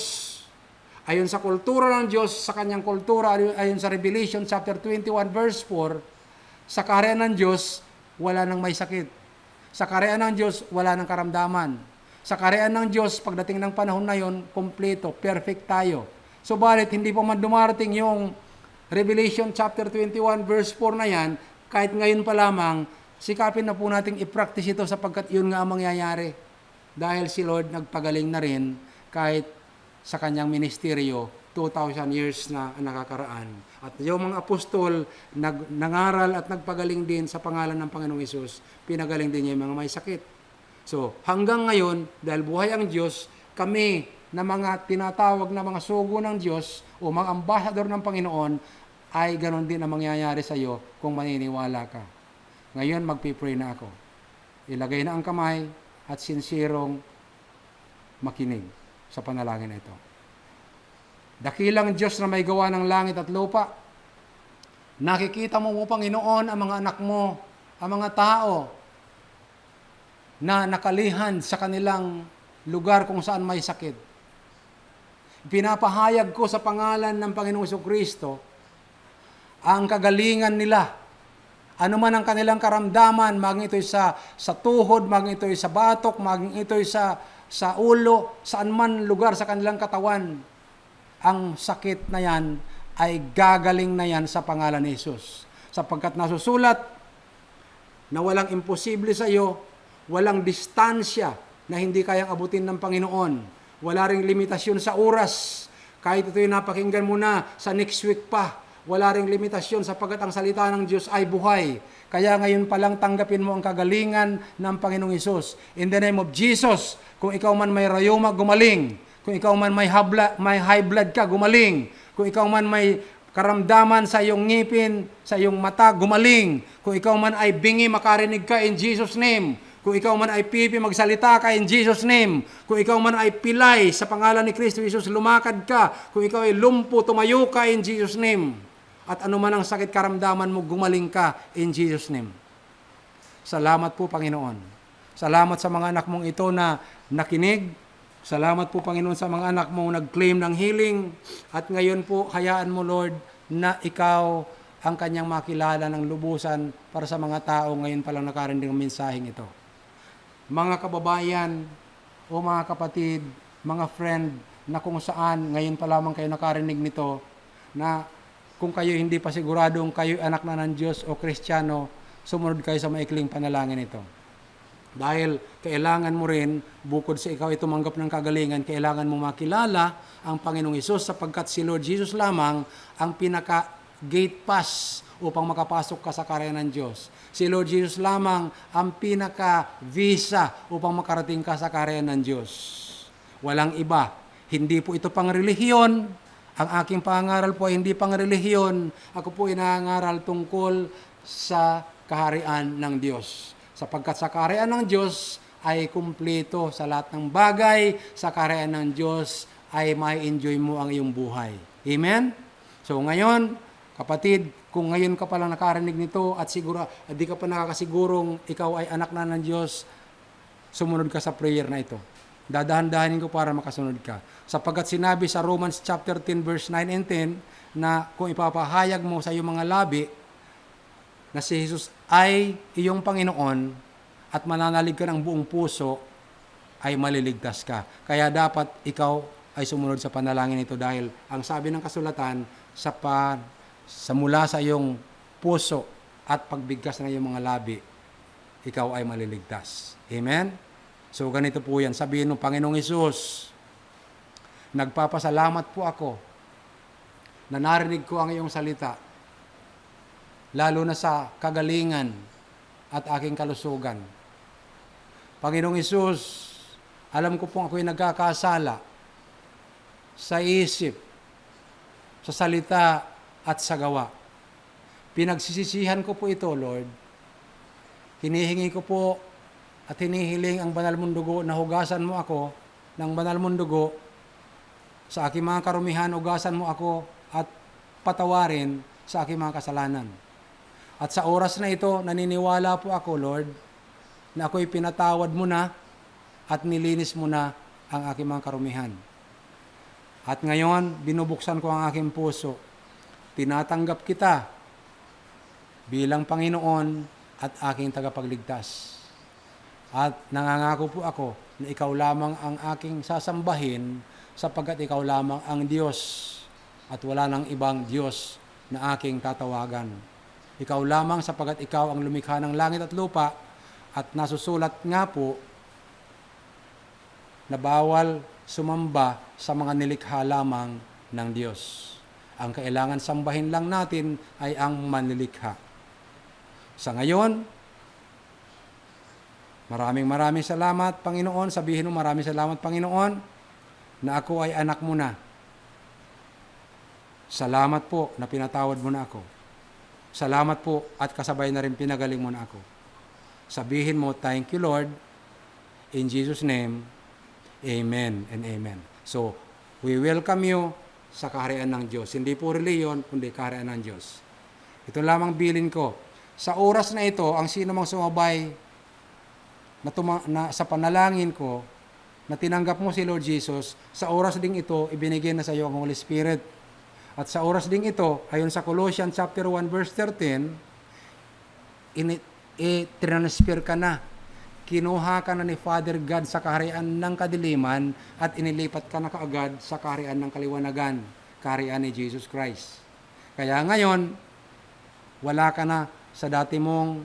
S1: ayon sa kultura ng Diyos, sa kanyang kultura, ayon sa Revelation chapter 21 verse 4, sa kaharian ng Diyos, wala nang may sakit. Sa kaharian ng Diyos, wala nang karamdaman. Sa kaharian ng Diyos, pagdating ng panahon na yon, kompleto, perfect tayo. Subalit, hindi pa man dumarating yung Revelation chapter 21 verse 4 na yan, kahit ngayon pa lamang, sikapin na po nating i-practice ito sapagkat yun nga ang mangyayari. Dahil si Lord nagpagaling na rin kahit sa kanyang ministeryo, 2,000 years na nakakaraan. At yung mga apostol, nangaral at nagpagaling din sa pangalan ng Panginoong Hesus, pinagaling din niya yung mga may sakit. So, hanggang ngayon, dahil buhay ang Diyos, kami na mga tinatawag na mga sugo ng Diyos o mga ambassador ng Panginoon, ay ganon din ang mangyayari sa iyo kung maniniwala ka. Ngayon, magpipray na ako. Ilagay na ang kamay at sinsirong makinig sa panalangin na ito. Dakilang Diyos na may gawa ng langit at lupa, nakikita mo, Panginoon, ang mga anak mo, ang mga tao na nakalihan sa kanilang lugar kung saan may sakit. Pinapahayag ko sa pangalan ng Panginoong Jesucristo ang kagalingan nila. Ano man ang kanilang karamdaman, maging ito'y sa tuhod, maging ito'y sa batok, maging ito'y sa ulo, saan man lugar sa kanilang katawan, ang sakit na yan ay gagaling na yan sa pangalan ni Jesus. Sapagkat nasusulat na walang imposible sa iyo, walang distansya na hindi kayang abutin ng Panginoon. Wala ring limitasyon sa oras. Kahit ito'y napakinggan mo na sa next week pa, wala ring limitasyon sapagkat ang salita ng Diyos ay buhay. Kaya ngayon pa lang tanggapin mo ang kagalingan ng Panginoong Hesus. In the name of Jesus, kung ikaw man may rayuma, gumaling. Kung ikaw man may high blood ka, gumaling. Kung ikaw man may karamdaman sa iyong ngipin, sa iyong mata, gumaling. Kung ikaw man ay bingi, makarinig ka in Jesus' name. Kung ikaw man ay pipi, magsalita ka in Jesus' name. Kung ikaw man ay pilay, sa pangalan ni Kristo Jesus, lumakad ka. Kung ikaw ay lumpo, tumayo ka in Jesus' name. At anuman ang sakit karamdaman mo, gumaling ka in Jesus' name. Salamat po, Panginoon. Salamat sa mga anak mong ito na nakinig. Salamat po, Panginoon, sa mga anak mong nag-claim ng healing. At ngayon po, hayaan mo, Lord, na ikaw ang kanyang makilala ng lubusan para sa mga tao ngayon palang nakarinig ng mensaheng ito. Mga kababayan o mga kapatid, mga friend, na kung saan ngayon pa lamang kayo nakarinig nito, na kung kayo hindi pa siguradong kayo anak na ng Diyos o Kristiyano, sumunod kayo sa maikling panalangin ito. Dahil kailangan mo rin, bukod sa ikaw ay tumanggap ng kagalingan, kailangan mo makilala ang Panginoong Hesus sapagkat si Lord Jesus lamang ang pinaka-gate pass upang makapasok ka sa kaharian ng Diyos. Si Lord Jesus lamang ang pinaka-visa upang makarating ka sa kaharian ng Diyos. Walang iba. Hindi po ito pang relihiyon. Ang aking pangaral po ay hindi pang relihiyon. Ako po ay nangangaral tungkol sa kaharian ng Diyos. Sapagkat sa kaharian ng Diyos ay kumpleto sa lahat ng bagay. Sa kaharian ng Diyos ay mai-enjoy mo ang iyong buhay. Amen? So ngayon, kapatid, kung ngayon ka palang nakarinig nito at di ka pa nakakasigurong ikaw ay anak na ng Diyos, sumunod ka sa prayer na ito. Dadahan-dahanin ko para makasunod ka. Sapagkat sinabi sa Romans chapter 10 verse 9 and 10 na kung ipapahayag mo sa iyong mga labi na si Jesus ay iyong Panginoon at mananalig ka ng buong puso, ay maliligtas ka. Kaya dapat ikaw ay sumunod sa panalangin ito dahil ang sabi ng kasulatan sa mula sa iyong puso at pagbigkas ng iyong mga labi, ikaw ay maliligtas. Amen? So ganito po yan. Sabihin ng Panginoong Hesus, nagpapasalamat po ako na narinig ko ang iyong salita, lalo na sa kagalingan at aking kalusugan. Panginoong Hesus, alam ko pong ako'y nagkakasala sa isip, sa salita at sa gawa. Pinagsisisihan ko po ito, Lord. Hinihingi ko po at hinihiling ang banal mong dugo na hugasan mo ako ng banal mong dugo. Sa aking mga karumihan, hugasan mo ako at patawarin sa aking mga kasalanan. At sa oras na ito, naniniwala po ako, Lord, na ako'y pinatawad mo na at nilinis mo na ang aking mga karumihan. At ngayon, binubuksan ko ang aking puso. Tinatanggap kita bilang Panginoon at aking tagapagligtas. At nangangako po ako na ikaw lamang ang aking sasambahin sapagkat ikaw lamang ang Diyos at wala nang ibang Diyos na aking tatawagan. Ikaw lamang sapagkat ikaw ang lumikha ng langit at lupa at nasusulat nga po na bawal sumamba sa mga nilikha lamang ng Diyos. Ang kailangan sambahin lang natin ay ang manlilikha. Sa ngayon, maraming salamat, Panginoon. Sabihin mo, maraming salamat, Panginoon, na ako ay anak mo na. Salamat po na pinatawad mo na ako. Salamat po at kasabay na rin pinagaling mo na ako. Sabihin mo, thank you, Lord. In Jesus' name, amen and amen. So, we welcome you sa kaharian ng Diyos. Hindi po reliyon, kundi kaharian ng Diyos. Ito lamang bilin ko. Sa oras na ito, ang sino mang sumabay na sa panalangin ko, na tinanggap mo si Lord Jesus, sa oras ding ito, ibinigay na sa iyo ang Holy Spirit. At sa oras ding ito, ayon sa Colossians chapter 1 verse 13, transfer ka na. Kinuha ka na ni Father God sa kaharian ng kadiliman at inilipat ka na kaagad sa kaharian ng kaliwanagan, kaharian ni Jesus Christ. Kaya ngayon, wala ka na sa dati mong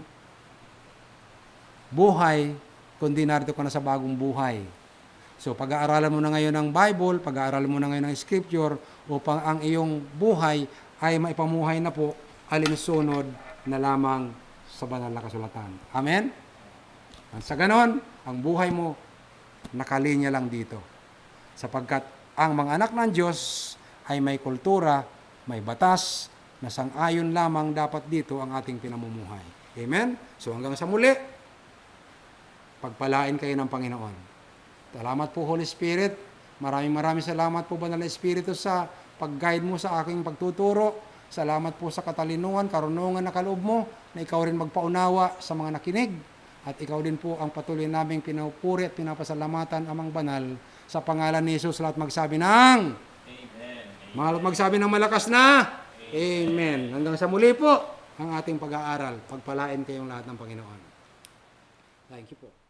S1: buhay, kundi narito ka na sa bagong buhay. So, pag-aaralan mo na ngayon ng Bible, pag-aaralan mo na ngayon ng Scripture, upang ang iyong buhay ay maipamuhay na po alinsunod na lamang sa banal na kasulatan. Amen? At sa ganon, ang buhay mo nakalinya lang dito. Sapagkat ang mga anak ng Diyos ay may kultura, may batas, na sang-ayon lamang dapat dito ang ating pinamumuhay. Amen? So hanggang sa muli, pagpalain kayo ng Panginoon. Salamat po, Holy Spirit. Maraming salamat po, Banal na Espiritu, sa pag-guide mo sa aking pagtuturo. Salamat po sa katalinuhan, karunungan na kaloob mo, na ikaw rin magpaunawa sa mga nakinig. At ikaw din po ang patuloy naming pinupuri at pinapasalamatan amang banal. Sa pangalan ni Jesus, lahat magsabi ng Amen. Magsabi ng malakas na Amen. Hanggang sa muli po ang ating pag-aaral. Pagpalain kayong lahat ng Panginoon. Thank you po.